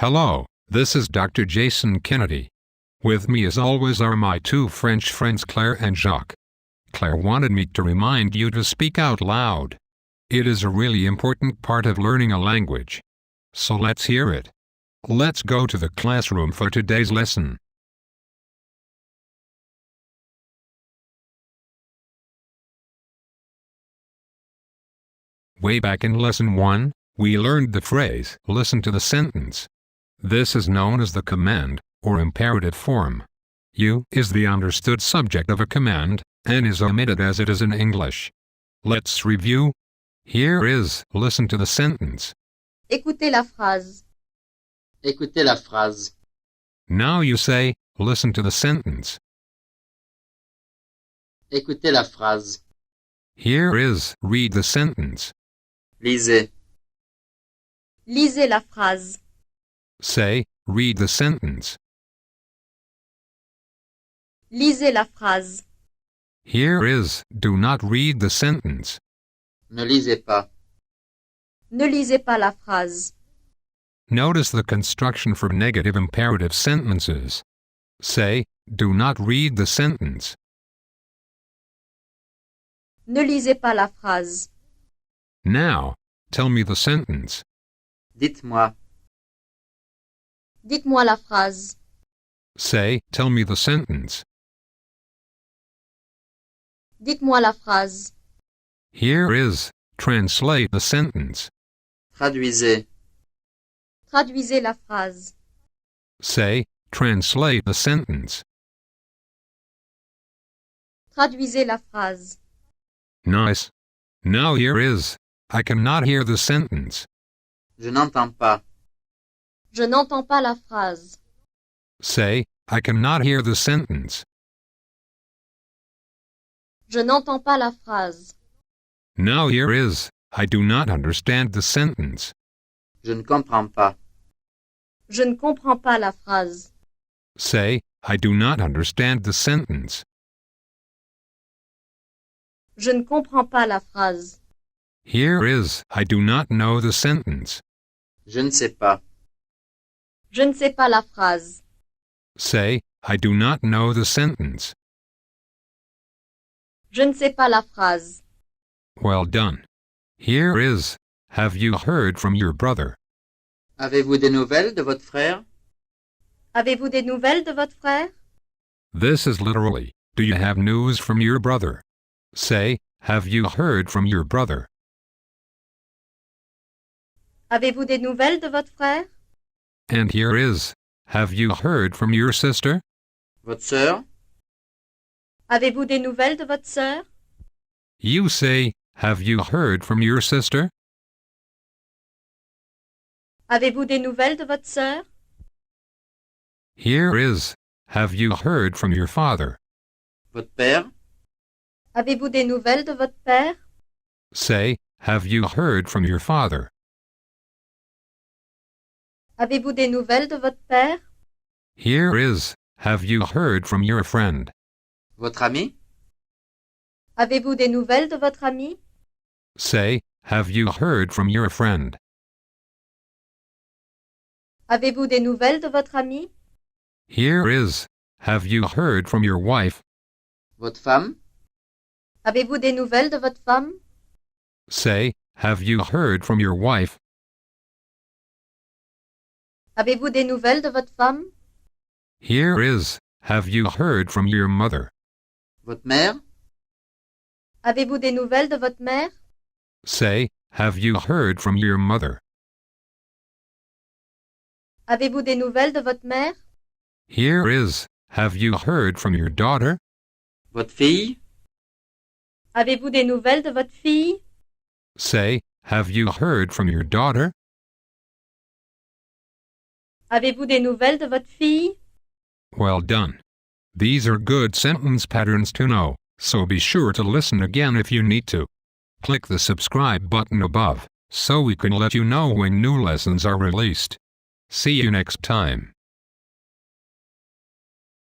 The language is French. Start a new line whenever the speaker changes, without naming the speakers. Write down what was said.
Hello, this is Dr. Jason Kennedy. With me as always are my two French friends Claire and Jacques. Claire wanted me to remind you to speak out loud. It is a really important part of learning a language. So let's hear it. Let's go to the classroom for today's lesson. Way back in lesson 1, we learned the phrase, listen to the sentence. This is known as the command, or imperative form. You is the understood subject of a command, and is omitted as it is in English. Let's review. Here is, listen to the sentence.
Écoutez la phrase.
Écoutez la phrase.
Now you say, listen to the sentence.
Écoutez la phrase.
Here is, read the sentence.
Lisez.
Lisez la phrase.
Say, read the sentence.
Lisez la phrase.
Here is, do not read the sentence.
Ne lisez pas.
Ne lisez pas la phrase.
Notice the construction for negative imperative sentences. Say, do not read the sentence.
Ne lisez pas la phrase.
Now, tell me the sentence.
Dites-moi.
Dites-moi la phrase.
Say, tell me the sentence.
Dites-moi la phrase.
Here is, translate the sentence.
Traduisez.
Traduisez la phrase.
Say, translate the sentence.
Traduisez la phrase.
Nice. Now here is, I cannot hear the sentence.
Je n'entends pas.
Je n'entends pas la phrase.
Say, I cannot hear the sentence.
Je n'entends pas la phrase.
Now here is, I do not understand the sentence.
Je ne comprends pas.
Je ne comprends pas la phrase.
Say, I do not understand the sentence.
Je ne comprends pas la phrase.
Here is, I do not know the sentence.
Je ne sais pas.
Je ne sais pas la phrase.
Say, I do not know the sentence.
Je ne sais pas la phrase.
Well done. Here is, have you heard from your brother?
Avez-vous des nouvelles de votre frère?
Avez-vous des nouvelles de votre frère?
This is literally, do you have news from your brother? Say, have you heard from your brother?
Avez-vous des nouvelles de votre frère?
And here is, have you heard from your sister?
Votre sœur?
Avez-vous des nouvelles de votre sœur?
You say, have you heard from your sister?
Avez-vous des nouvelles de votre sœur?
Here is, have you heard from your father?
Votre père?
Avez-vous des nouvelles de votre père?
Say, have you heard from your father?
Avez-vous des nouvelles de votre père?
Here is, have you heard from your friend?
Votre ami?
Avez-vous des nouvelles de votre ami?
Say, have you heard from your friend?
Avez-vous des nouvelles de votre ami?
Here is, have you heard from your wife?
Votre femme?
Avez-vous des nouvelles de votre femme?
Say, have you heard from your wife?
Avez-vous des nouvelles de votre femme?
Here is, have you heard from your mother?
Votre mère?
Avez-vous des nouvelles de votre mère?
Say, have you heard from your mother?
Avez-vous des nouvelles de votre mère?
Here is, have you heard from your daughter?
Votre fille?
Avez-vous des nouvelles de votre fille?
Say, have you heard from your daughter?
Avez-vous des nouvelles de votre fille?
Well done. These are good sentence patterns to know, so be sure to listen again if you need to. Click the subscribe button above, so we can let you know when new lessons are released. See you next time.